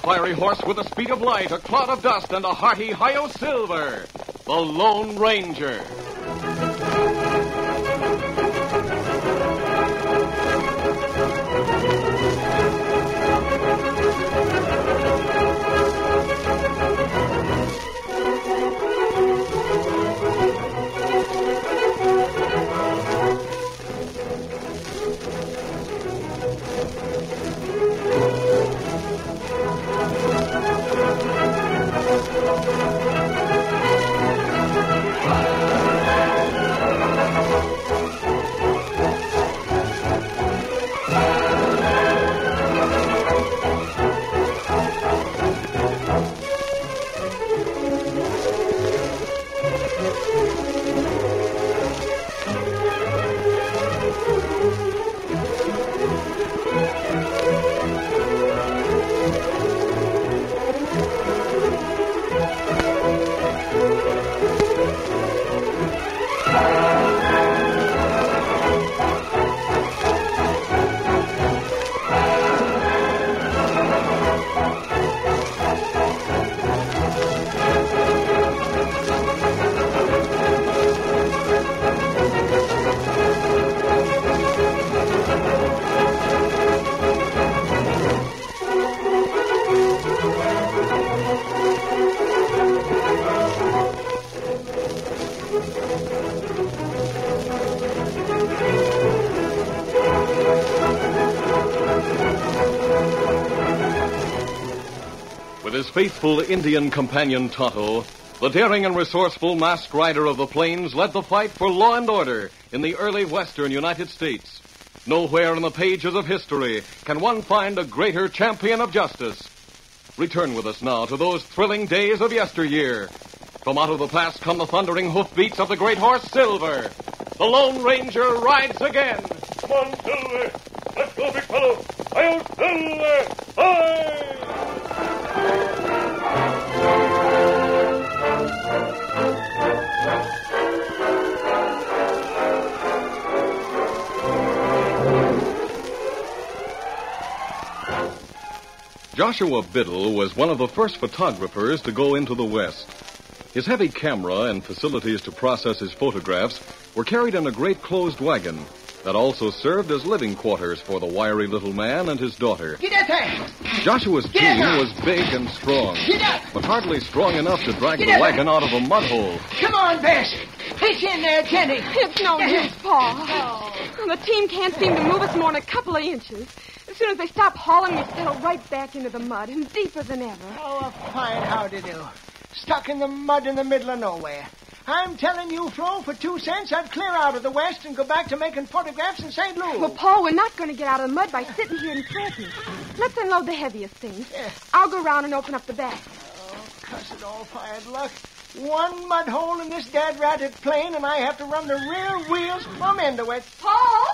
fiery horse with the speed of light, a cloud of dust, and a hearty Hi-Yo Silver, the Lone Ranger. With his faithful Indian companion Tonto, the daring and resourceful masked rider of the plains led the fight for law and order in the early western United States. Nowhere in the pages of history can one find a greater champion of justice. Return with us now to those thrilling days of yesteryear. From out of the past come the thundering hoofbeats of the great horse Silver. The Lone Ranger rides again. Come on, Silver. Let's go, big fellow. Hi-Yo Silver! Hi! Joshua Biddle was one of the first photographers to go into the West. His heavy camera and facilities to process his photographs were carried in a great closed wagon that also served as living quarters for the wiry little man and his daughter. Get out there! Joshua's team was big and strong, but hardly strong enough to drag the wagon out of a mud hole. Come on, Bess. Pitch in there, Jenny. It's no use, Pa. The team can't seem to move us more than a couple of inches. As soon as they stop hauling, we settle right back into the mud and deeper than ever. Oh, a fine how-to-do. Stuck in the mud in the middle of nowhere. I'm telling you, Flo, for 2 cents, I'd clear out of the West and go back to making photographs in St. Louis. Well, Paul, we're not going to get out of the mud by sitting here and fretting. Let's unload the heaviest things. Yeah. I'll go around and open up the back. Oh, cuss it all, fired luck. One mud hole in this dad-ratted plane, and I have to run the rear wheels plumb into it. Paul?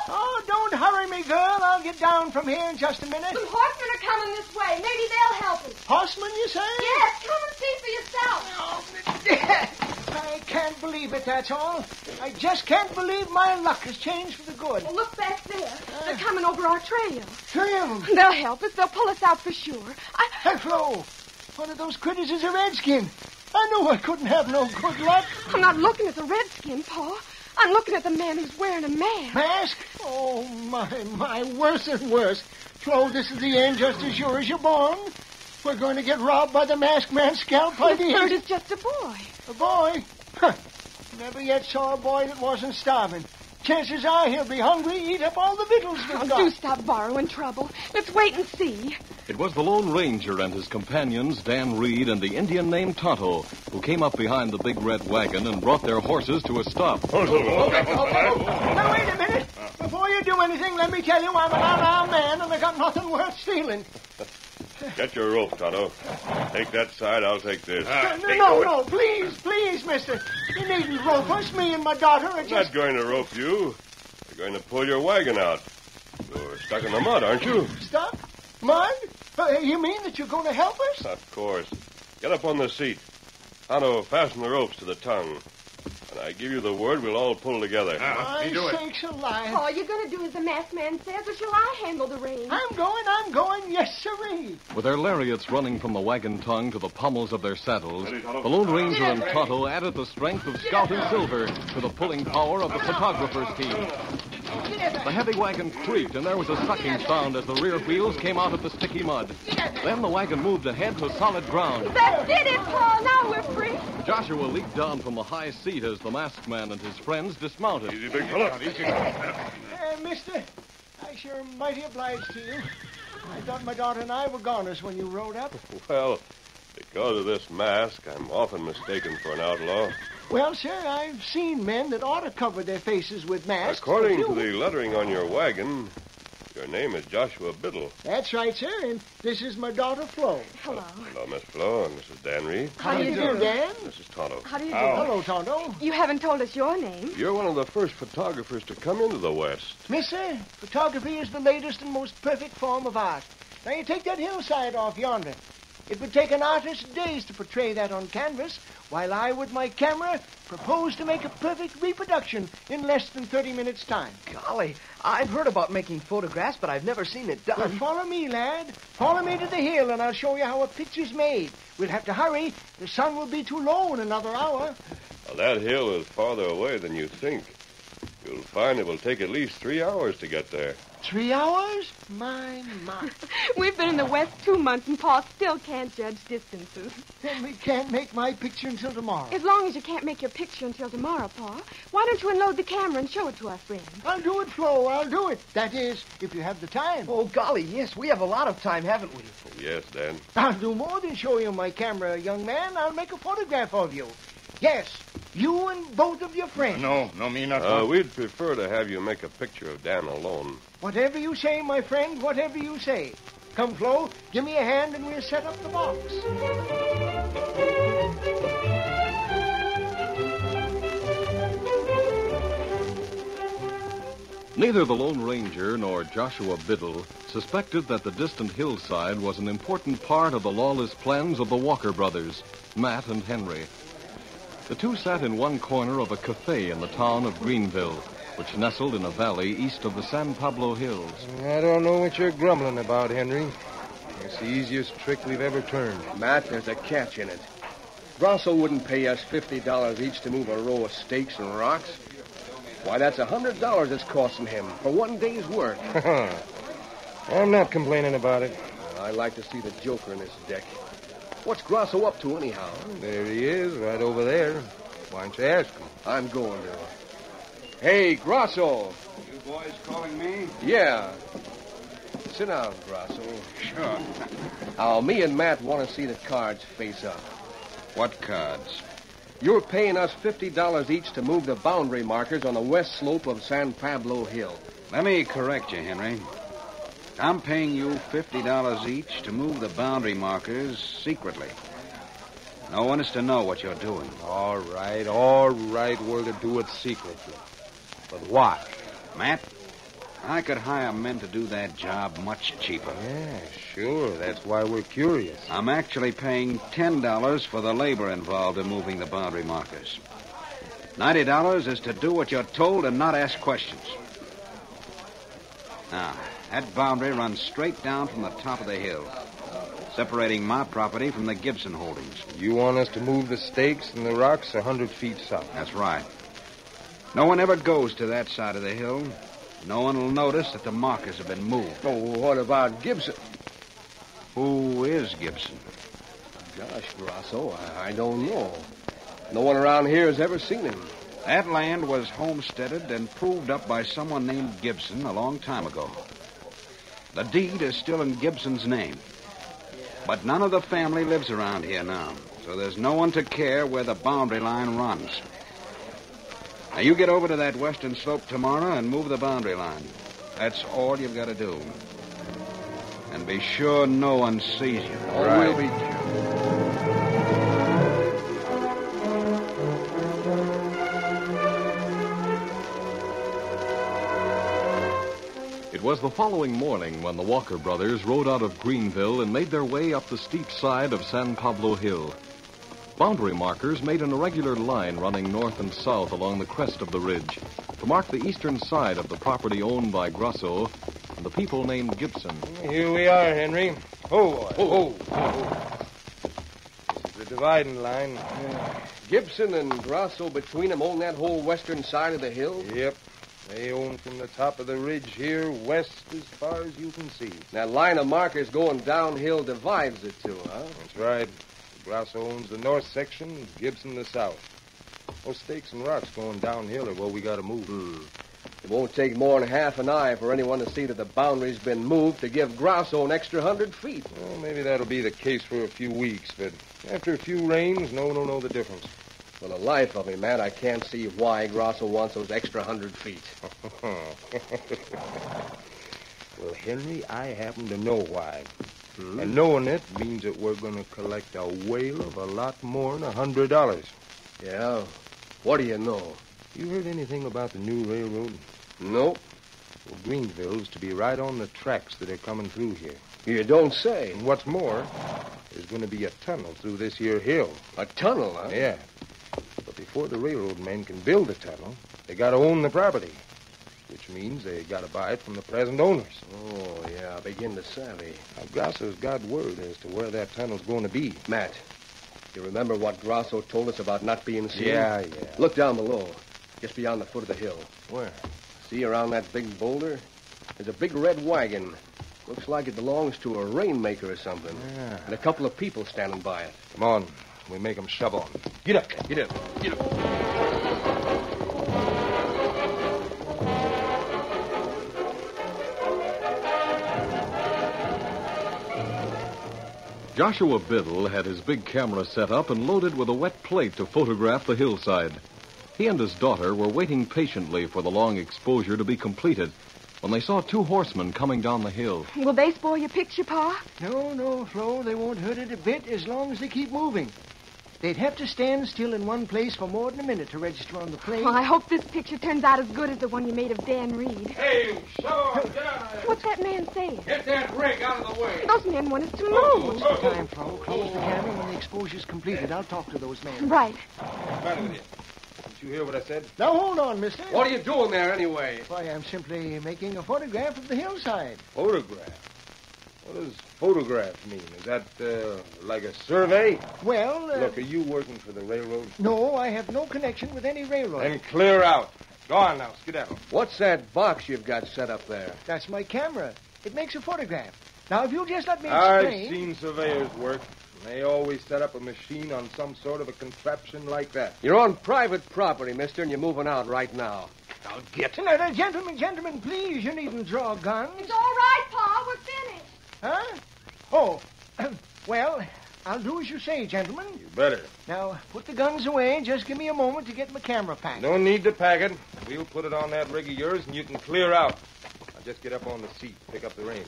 Oh, don't hurry me, girl. I'll get down from here in just a minute. Some horsemen are coming this way. Maybe they'll help us. Horsemen, you say? Yes, come and see for yourself. Oh, I can't believe it, that's all. I just can't believe my luck has changed for the good. Well, look back there. They're coming over our trail. 3 of them. They'll help us. They'll pull us out for sure. Hey, Flo, one of those critters is a redskin. I knew I couldn't have no good luck. I'm not looking at the redskin, Paul. I'm looking at the man who's wearing a mask. Mask? Oh, my, worse and worse. Flo, this is the end just as sure as you're born. We're going to get robbed by the masked man's scalp by the third end. is just a boy. A boy? Huh. Never yet saw a boy that wasn't starving. Chances are he'll be hungry, eat up all the victuals we've got. Do stop borrowing trouble. Let's wait and see. It was the Lone Ranger and his companions, Dan Reed and the Indian named Tonto, who came up behind the big red wagon and brought their horses to a stop. Now, wait a minute. Before you do anything, let me tell you I'm an unarmed man and I got nothing worth stealing. Get your rope, Tonto. Take that side, I'll take this. No, please, mister. You needn't rope us. Me and my daughter are I'm just... not going to rope you. You're going to pull your wagon out. You're stuck in the mud, aren't you? Stuck? Mud? You mean that you're going to help us? Of course. Get up on the seat. Tonto, fasten the ropes to the tongue. And I give you the word, we'll all pull together. My sakes alive. All you're going to do as the masked man says, or shall I handle the reins? I'm going. Yes, sirree. With their lariats running from the wagon tongue to the pommels of their saddles, the Lone Ranger and Tonto added the strength of Scout and Silver to the pulling power of the photographer's team. The heavy wagon creaked, and there was a sucking sound as the rear wheels came out of the sticky mud. Then the wagon moved ahead to solid ground. That did it, Paul. Now we're free. Joshua leaped down from the high seat as the masked man and his friends dismounted. Easy, big fella. Mister, I sure am mighty obliged to you. I thought my daughter and I were goners when you rode up. Well, because of this mask, I'm often mistaken for an outlaw. Well, sir, I've seen men that ought to cover their faces with masks. According to the lettering on your wagon, your name is Joshua Biddle. That's right, sir, and this is my daughter, Flo. Hello. Hello, Miss Flo, and this is Dan Reed. How do you do, Dan? This is Tonto. How do you do? Hello, Tonto. You haven't told us your name. You're one of the first photographers to come into the West. Mister, photography is the latest and most perfect form of art. Now, you take that hillside off yonder. It would take an artist days to portray that on canvas, while I, with my camera, propose to make a perfect reproduction in less than 30 minutes' time. Golly, I've heard about making photographs, but I've never seen it Well, done. follow me, lad. Follow me to the hill, and I'll show you how a picture's made. We'll have to hurry. The sun will be too low in another hour. Well, that hill is farther away than you think. You'll find it will take at least 3 hours to get there. 3 hours? My. We've been in the West 2 months, and Paul still can't judge distances. Then we can't make my picture until tomorrow. As long as you can't make your picture until tomorrow, Paul, why don't you unload the camera and show it to our friends? I'll do it, Flo. I'll do it. That is, if you have the time. Oh, golly, yes, we have a lot of time, haven't we? Yes, Dan. I'll do more than show you my camera, young man. I'll make a photograph of you. Yes, you and both of your friends. No, me not. We'd prefer to have you make a picture of Dan alone. Whatever you say, my friend, whatever you say. Come, Flo, give me a hand and we'll set up the box. Neither the Lone Ranger nor Joshua Biddle suspected that the distant hillside was an important part of the lawless plans of the Walker brothers, Matt and Henry. The two sat in one corner of a cafe in the town of Greenville, which nestled in a valley east of the San Pablo Hills. I don't know what you're grumbling about, Henry. It's the easiest trick we've ever turned. Matt, there's a catch in it. Grosso wouldn't pay us $50 each to move a row of stakes and rocks. Why, that's $100 it's costing him for 1 day's work. I'm not complaining about it. I like to see the joker in this deck. What's Grosso up to, anyhow? There he is, right over there. Why don't you ask him? I'm going to. Hey, Grosso. You boys calling me? Yeah. Sit down, Grosso. Sure. Now, me and Matt want to see the cards face up. What cards? You're paying us $50 each to move the boundary markers on the west slope of San Pablo Hill. Let me correct you, Henry. I'm paying you $50 each to move the boundary markers secretly. No one is to know what you're doing. All right. We're to do it secretly. But why? Matt, I could hire men to do that job much cheaper. Yeah, sure. That's why we're curious. I'm actually paying $10 for the labor involved in moving the boundary markers. $90 is to do what you're told and not ask questions. Now, that boundary runs straight down from the top of the hill, separating my property from the Gibson holdings. You want us to move the stakes and the rocks 100 feet south. That's right. No one ever goes to that side of the hill. No one will notice that the markers have been moved. Oh, what about Gibson? Who is Gibson? Gosh, Grosso, I don't know. No one around here has ever seen him. That land was homesteaded and proved up by someone named Gibson a long time ago. The deed is still in Gibson's name. But none of the family lives around here now, so there's no one to care where the boundary line runs. Now, you get over to that western slope tomorrow and move the boundary line. That's all you've got to do. And be sure no one sees you. Oh, Right. we'll be careful. It was the following morning when the Walker brothers rode out of Greenville and made their way up the steep side of San Pablo Hill. Boundary markers made an irregular line running north and south along the crest of the ridge to mark the eastern side of the property owned by Grosso and the people named Gibson. Here we are, Henry. Ho. This is the dividing line. Gibson and Grosso between them own that whole western side of the hill? Yep. They own from the top of the ridge here west as far as you can see. That line of markers going downhill divides the two, huh? That's right. Grosso owns the north section, Gibson the south. Those stakes and rocks going downhill are what we got to move. It won't take more than half an eye for anyone to see that the boundary's been moved to give Grosso an extra 100 feet. Well, maybe that'll be the case for a few weeks, but after a few rains, no one will know the difference. For the life of me, Matt, I can't see why Grosso wants those extra 100 feet. Well, Henry, I happen to know why. And knowing it means that we're going to collect a whale of a lot more than $100. Yeah? What do you know? You heard anything about the new railroad? Nope. Well, Greenville's to be right on the tracks that are coming through here. You don't say. And what's more, there's going to be a tunnel through this here hill. A tunnel, huh? Yeah. But before the railroad men can build a tunnel, they got to own the property, which means they got to buy it from the present owners. Oh, yeah, I begin to savvy. Now, Grosso's got word as to where that tunnel's going to be. Matt, you remember what Grosso told us about not being seen? Yeah. Look down below, just beyond the foot of the hill. Where? See around that big boulder? There's a big red wagon. Looks like it belongs to a rainmaker or something. Yeah. And a couple of people standing by it. Come on. We make 'em shove on. Get up. Get up. Joshua Biddle had his big camera set up and loaded with a wet plate to photograph the hillside. He and his daughter were waiting patiently for the long exposure to be completed when they saw two horsemen coming down the hill. Will they spoil your picture, Pa? No, Flo. They won't hurt it a bit as long as they keep moving. They'd have to stand still in one place for more than a minute to register on the plate. Well, I hope this picture turns out as good as the one you made of Dan Reed. Hey, shove on, get out of there. What's that man saying? Get that rig out of the way. Those men want us to move. Take your time, Flo. Close the camera when the exposure's completed. I'll talk to those men. Right. What's the matter with you? Didn't you hear what I said? Now, hold on, mister. What are you doing there, anyway? Why, I'm simply making a photograph of the hillside. Photograph? What does photograph mean? Is that, like a survey? Well, Look, are you working for the railroad? no, I have no connection with any railroad. Then clear out. Go on now, skedaddle. What's that box you've got set up there? That's my camera. It makes a photograph. Now, if you'll just let me I've explain... seen surveyors work. They always set up a machine on some sort of a contraption like that. You're on private property, mister, and you're moving out right now. Now get. Now, gentlemen, please, you needn't draw guns. It's all right, Pa. We're finished. Huh? Oh, well, I'll do as you say, gentlemen. You better. Now, put the guns away. Just give me a moment to get my camera packed. No need to pack it. We'll put it on that rig of yours, and you can clear out. Now just get up on the seat, pick up the reins.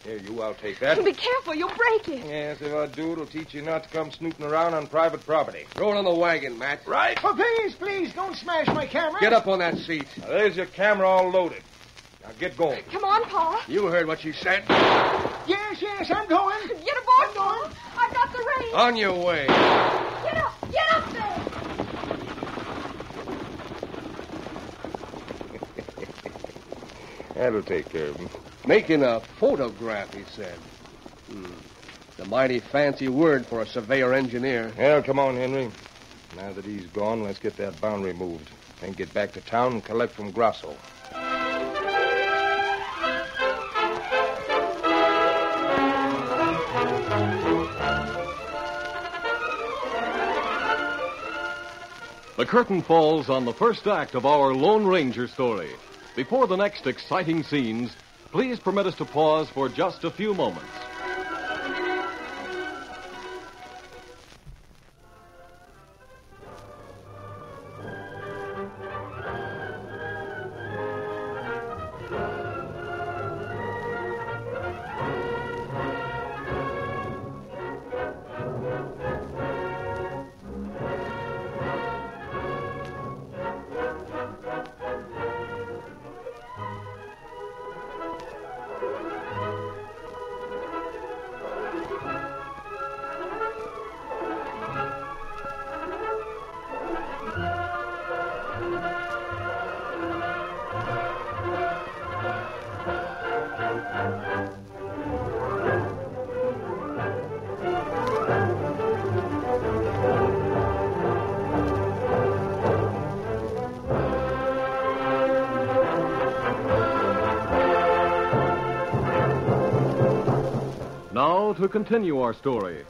Here, I'll take that. Be careful. You'll break it. Yes, if I do, it'll teach you not to come snooping around on private property. Throw it on the wagon, Matt. Right. Oh, please, don't smash my camera. Get up on that seat. Now, there's your camera all loaded. Now, get going. Come on, Pa. You heard what she said. Yes, I'm going. Get aboard, Pa. I've got the reins. On your way. Get up there. That'll take care of him. Making a photograph, he said. It's a mighty fancy word for a surveyor engineer. Well, come on, Henry. Now that he's gone, let's get that boundary moved. Then get back to town and collect from Grosso. The curtain falls on the first act of our Lone Ranger story. Before the next exciting scenes, please permit us to pause for just a few moments. Now, to continue our story.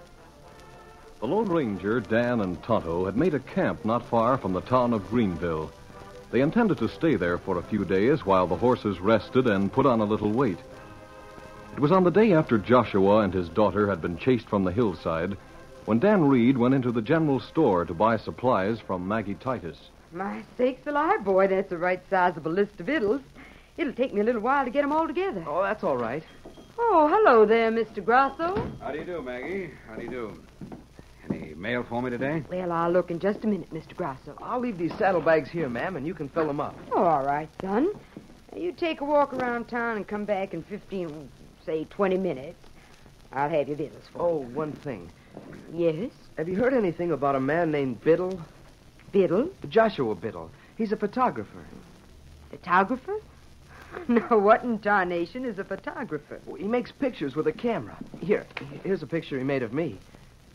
The Lone Ranger, Dan, and Tonto had made a camp not far from the town of Greenville. They intended to stay there for a few days while the horses rested and put on a little weight. It was on the day after Joshua and his daughter had been chased from the hillside when Dan Reed went into the general store to buy supplies from Maggie Titus. My sakes alive, boy, that's a right sizable list of victuals. It'll take me a little while to get 'em all together. Oh, that's all right. Oh, hello there, Mr. Grasso. How do you do, Maggie? How do you do? Any mail for me today? Well, I'll look in just a minute, Mr. Grasso. I'll leave these saddlebags here, ma'am, and you can fill them up. Oh, all right, son. You take a walk around town and come back in 15, say 20 minutes. I'll have your victuals for Oh, one thing. you. Yes? Have you heard anything about a man named Biddle? Biddle? Joshua Biddle. He's a photographer. Photographer? Now, what in tarnation is a photographer? Well, he makes pictures with a camera. Here's a picture he made of me.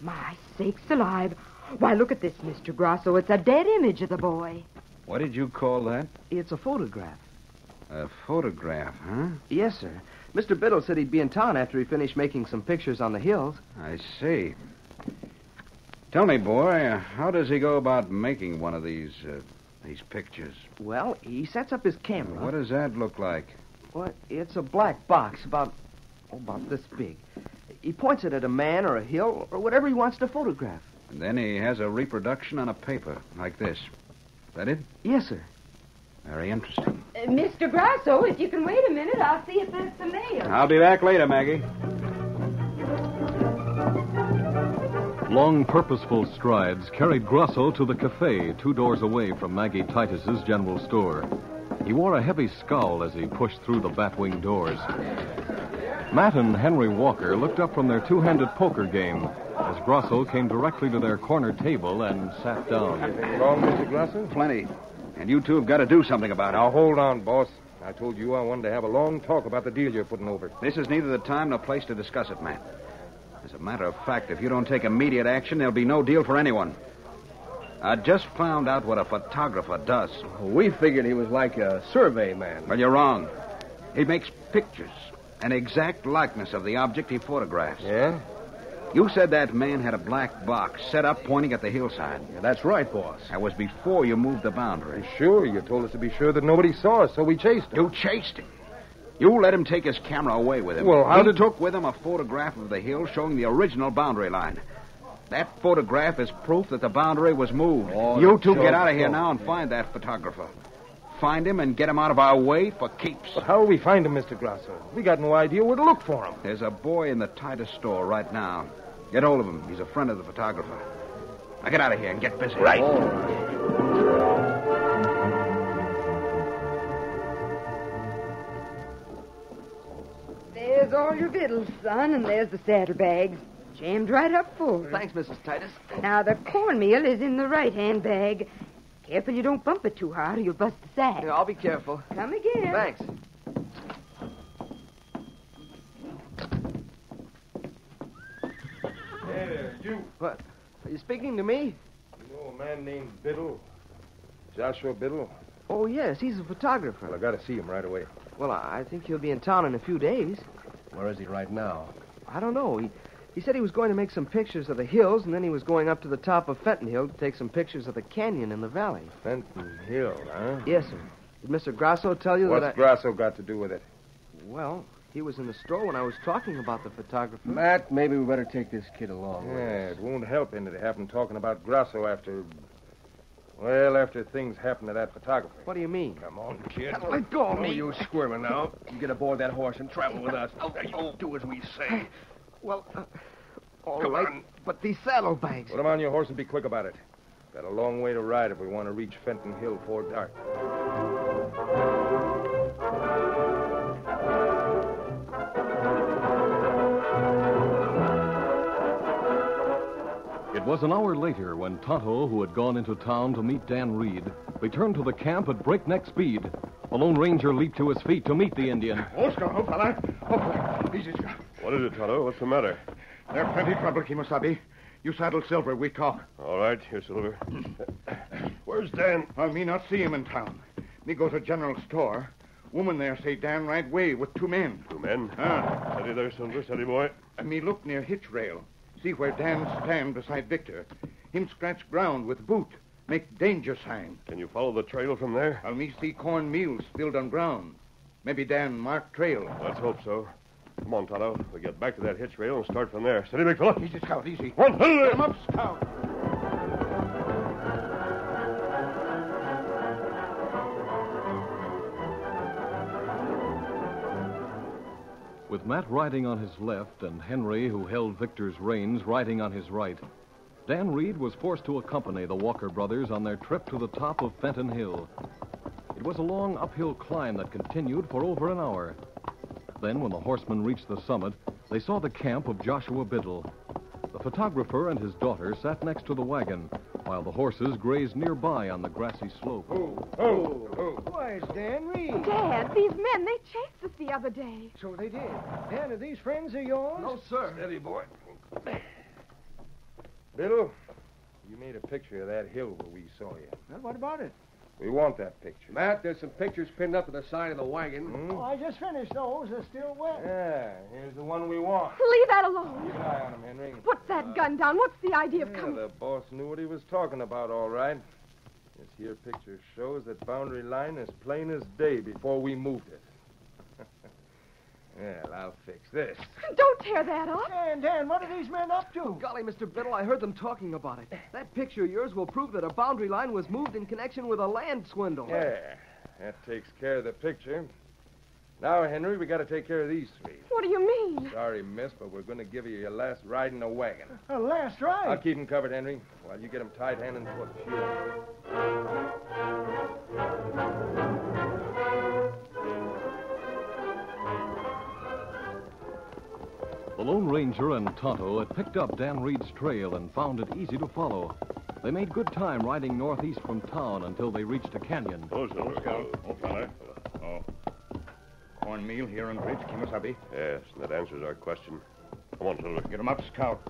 My sakes alive. Why, look at this, Mr. Grasso. It's a dead image of the boy. What did you call that? It's a photograph. A photograph, huh? Yes, sir. Mr. Biddle said he'd be in town after he finished making some pictures on the hills. I see. Tell me, boy, how does he go about making one of these pictures? Well, he sets up his camera. What does that look like? Well, it's a black box about this big. He points it at a man or a hill or whatever he wants to photograph. And then he has a reproduction on a paper, like this. Is that it? Yes, sir. Very interesting. Mr. Grasso, if you can wait a minute, I'll see if there's some mail. I'll be back later, Maggie. Long, purposeful strides carried Grosso to the cafe 2 doors away from Maggie Titus's general store. He wore a heavy scowl as he pushed through the batwing doors. Matt and Henry Walker looked up from their two-handed poker game as Grosso came directly to their corner table and sat down. Anything wrong, Mr. Grosso? Plenty. And you two have got to do something about it. Now, hold on, boss. I told you I wanted to have a long talk about the deal you're putting over. This is neither the time nor place to discuss it, Matt. As a matter of fact, if you don't take immediate action, there'll be no deal for anyone. I just found out what a photographer does. We figured he was like a survey man. Well, you're wrong. He makes pictures, an exact likeness of the object he photographs. Yeah? You said that man had a black box set up pointing at the hillside. Yeah, that's right, boss. That was before you moved the boundary. Sure, you told us to be sure that nobody saw us, so we chased him. You chased him. You let him take his camera away with him. Well, how he took with him a photograph of the hill showing the original boundary line. That photograph is proof that the boundary was moved. Oh, you two sure. get out of here now and find that photographer. Find him and get him out of our way for keeps. But how will we find him, Mr. Grosso? We got no idea where to look for him. There's a boy in the Titus store right now. Get hold of him. He's a friend of the photographer. Now get out of here and get busy. Right. There's all your victuals, son, and there's the saddlebags. Jammed right up full. Thanks, Mrs. Titus. Now, the cornmeal is in the right-hand bag. Careful you don't bump it too hard or you'll bust the sack. Yeah, I'll be careful. Come again. Thanks. Hey there, you. What? Are you speaking to me? You know a man named Biddle? Joshua Biddle? Oh, yes, he's a photographer. Well, I got to see him right away. Well, I think he'll be in town in a few days. Where is he right now? I don't know. He said he was going to make some pictures of the hills, and then he was going up to the top of Fenton Hill to take some pictures of the canyon in the valley. Fenton Hill, huh? Yes, sir. Did Mr. Grasso tell you What's that Grasso got to do with it? Well, he was in the store when I was talking about the photographer. Matt, maybe we better take this kid along. with Yeah, us. it won't help any to have him talking about Grasso after... Well, after things happen to that photographer. What do you mean? Come on, kid. Let go of No me. use squirming now. You get aboard that horse and travel with us. You do as we say. Well, all Come right, on. but these saddlebags. Put him on your horse and be quick about it. Got a long way to ride if we want to reach Fenton Hill before dark. It was an hour later when Tonto, who had gone into town to meet Dan Reed, returned to the camp at breakneck speed. The Lone Ranger leaped to his feet to meet the Indian. Oscar, old fella. Oh, easy, Scout. What is it, Tonto? What's the matter? There's plenty trouble, Kimosabe. You saddle Silver, we talk. All right, here, Silver. Where's Dan? Well, me not see him in town. Me go to general store. Woman there say Dan right way with 2 men. 2 men? Ah. Steady there, Silver. Steady, boy. And me look near hitch rail. See where Dan stand beside Victor. Him scratch ground with boot. Make danger sign. Can you follow the trail from there? Well, me see corn meals spilled on ground. Maybe Dan mark trail. Let's hope so. Come on, Tonto. We get back to that hitch rail and start from there. Steady, big fella. Easy, Scout, easy. One, two, Get him up, Scout. With Matt riding on his left and Henry, who held Victor's reins, riding on his right, Dan Reed was forced to accompany the Walker brothers on their trip to the top of Fenton Hill. It was a long uphill climb that continued for over an hour. Then, when the horsemen reached the summit, they saw the camp of Joshua Biddle. The photographer and his daughter sat next to the wagon, while the horses grazed nearby on the grassy slope. Why, it's Dan Reed. Dad, these men, they chased us the other day. So they did. Dan, are these friends of yours? No, sir. Steady, boy. Biddle, you made a picture of that hill where we saw you. Well, what about it? We want that picture. Matt, there's some pictures pinned up to the side of the wagon. Oh, I just finished those. They're still wet. Yeah, here's the one we want. Leave that alone. Keep an eye on him, Henry. Put that gun down. What's the idea of coming? The boss knew what he was talking about, all right. This here picture shows that boundary line as plain as day before we moved it. Well, I'll fix this. Don't tear that up. Dan, what are these men up to? Golly, Mr. Biddle, I heard them talking about it. That picture of yours will prove that a boundary line was moved in connection with a land swindle. Yeah, that takes care of the picture. Now, Henry, we got to take care of these 3. What do you mean? Sorry, miss, but we're going to give you your last ride in the wagon. A last ride? I'll keep them covered, Henry, while you get them tied hand and foot. The Lone Ranger and Tonto had picked up Dan Reed's trail and found it easy to follow. They made good time riding northeast from town until they reached a canyon. Oh, Silver. Scout. Oh, fella. Oh. Cornmeal here on bridge, Kimosabe. Yes, that answers our question. Come on, Silver. Get him up, Scout.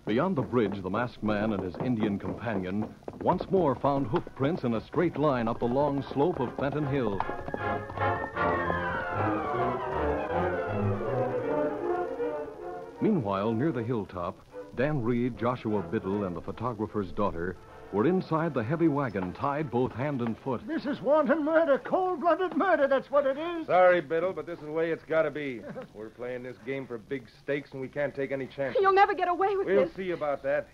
Beyond the bridge, the masked man and his Indian companion once more found hoof prints in a straight line up the long slope of Fenton Hill. Meanwhile, near the hilltop, Dan Reed, Joshua Biddle, and the photographer's daughter were inside the heavy wagon, tied both hand and foot. This is wanton murder, cold-blooded murder, that's what it is. Sorry, Biddle, but this is the way it's got to be. We're playing this game for big stakes, and we can't take any chances. You'll never get away with We'll this. see about that.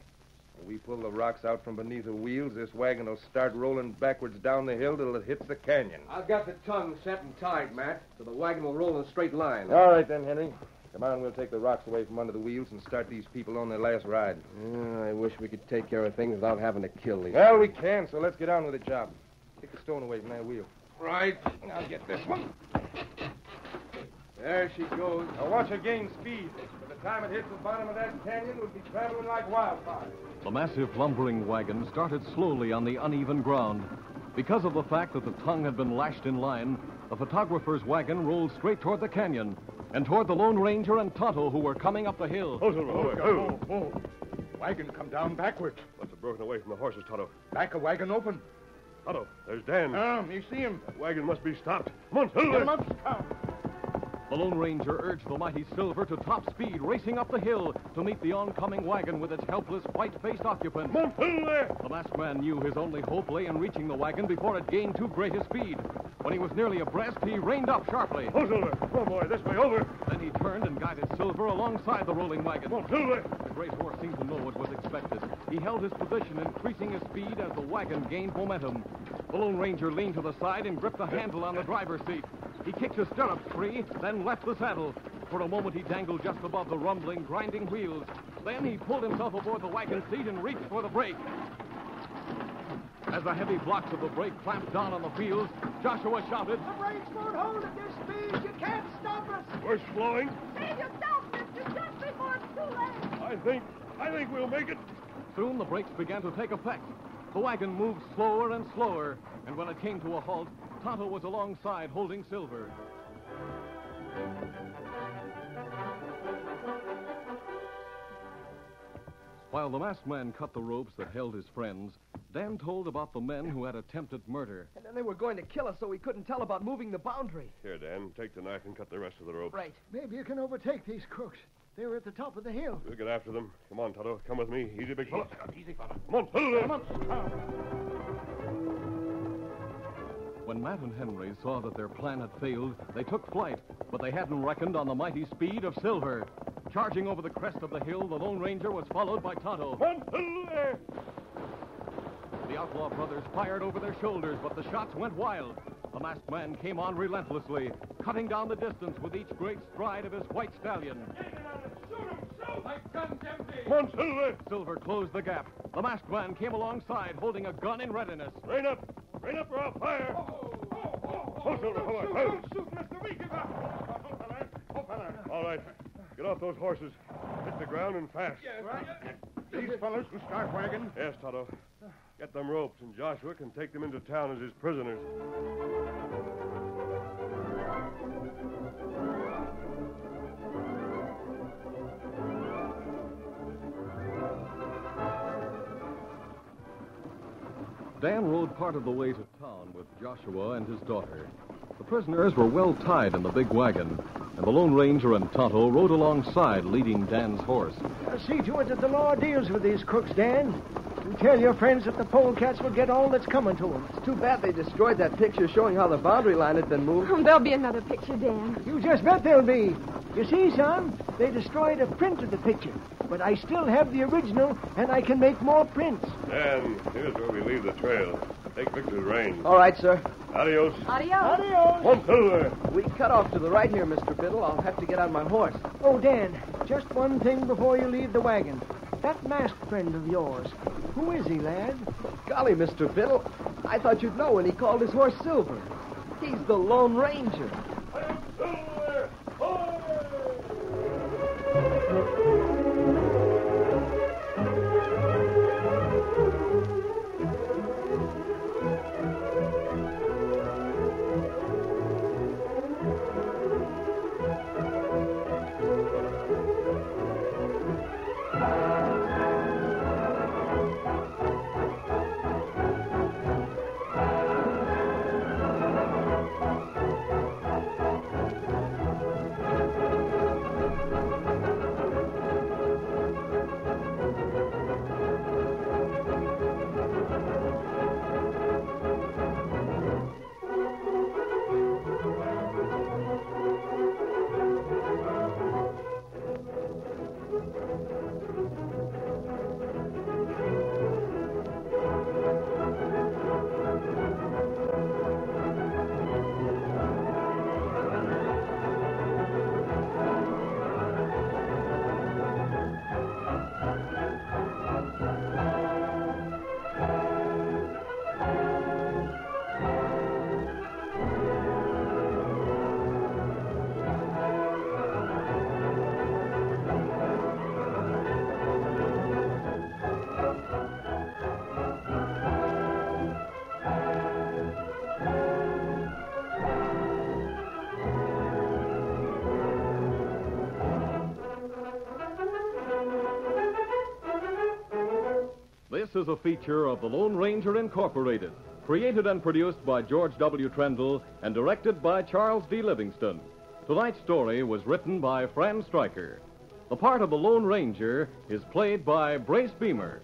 When we pull the rocks out from beneath the wheels, this wagon will start rolling backwards down the hill till it hits the canyon. I've got the tongue set and tied, Matt, so the wagon will roll in a straight line. All right, then, Henry. Come on, we'll take the rocks away from under the wheels and start these people on their last ride. I wish we could take care of things without having to kill these. Well, we can, so let's get on with the job. Take the stone away from that wheel. Right. I'll get this one. There she goes. Now watch her gain speed. By the time it hits the bottom of that canyon, we'll be traveling like wildfire. The massive lumbering wagon started slowly on the uneven ground. Because of the fact that the tongue had been lashed in line, the photographer's wagon rolled straight toward the canyon and toward the Lone Ranger and Tonto, who were coming up the hill. Oh, Silver. Oh. Wagon come down backwards. Must have broken away from the horses, Tonto. Back a wagon open. Tonto, there's Dan. You see him. That wagon must be stopped. Come on, Get him Silver. up, Scout. The Lone Ranger urged the mighty Silver to top speed, racing up the hill to meet the oncoming wagon with its helpless, white-faced occupants. Come on, Silver. The masked man knew his only hope lay in reaching the wagon before it gained too great a speed. When he was nearly abreast, he reined up sharply. Oh, Silver. Come on, boy. This way, over. Then he turned and guided Silver alongside the rolling wagon. Come on, Silver. The great horse seemed to know what was expected. He held his position, increasing his speed as the wagon gained momentum. The Lone Ranger leaned to the side and gripped the handle on the driver's seat. He kicked his stirrups free, then left the saddle. For a moment, he dangled just above the rumbling, grinding wheels. Then he pulled himself aboard the wagon seat and reached for the brake. As the heavy blocks of the brake clamped down on the wheels, Joshua shouted, The brakes won't hold at this speed. You can't stop us. We're slowing. Save yourself, mister, just before it's too late. I think we'll make it. Soon the brakes began to take effect. The wagon moved slower and slower, and when it came to a halt, Tonto was alongside holding Silver. While the masked man cut the ropes that held his friends, Dan told about the men who had attempted murder. And then they were going to kill us so we couldn't tell about moving the boundary. Here, Dan, take the knife and cut the rest of the rope. Right. Maybe you can overtake these crooks. They were at the top of the hill. We'll get after them. Come on, Toto. Come with me. Easy, big fella. Easy, fella. Come on, pull it. Come on. When Matt and Henry saw that their plan had failed, they took flight, but they hadn't reckoned on the mighty speed of Silver. Charging over the crest of the hill, the Lone Ranger was followed by Tonto. Come on, pull it. The outlaw brothers fired over their shoulders, but the shots went wild. The masked man came on relentlessly, cutting down the distance with each great stride of his white stallion. Come on, Silver. Silver closed the gap. The masked man came alongside, holding a gun in readiness. Rein up. Rein up or I'll fire. Oh, Silver, come on. Oh. Shoot, Mr. Weaver. All right. Get off those horses. Hit the ground and fast. These fellows will start wagon. Yes, Toto. Get them ropes, and Joshua can take them into town as his prisoners. Dan rode part of the way to town with Joshua and his daughter. The prisoners were well tied in the big wagon, and the Lone Ranger and Tonto rode alongside, leading Dan's horse. See to it that the law deals with these crooks, Dan. And tell your friends that the polecats will get all that's coming to them. It's too bad they destroyed that picture showing how the boundary line had been moved. Oh, there'll be another picture, Dan. You just bet there'll be. You see, son, they destroyed a print of the picture. But I still have the original, and I can make more prints. Dan, here's where we leave the trail. Take Victor's reins. All right, sir. Adios. Adios. Adios. Come on, Silver. We cut off to the right here, Mr. Biddle. I'll have to get on my horse. Oh, Dan, just one thing before you leave the wagon. That masked friend of yours, who is he, lad? Golly, Mr. Biddle, I thought you'd know when he called his horse Silver. He's the Lone Ranger. Silver! This is a feature of the Lone Ranger Incorporated, created and produced by George W. Trendle and directed by Charles D. Livingston. Tonight's story was written by Fran Stryker. The part of the Lone Ranger is played by Brace Beamer.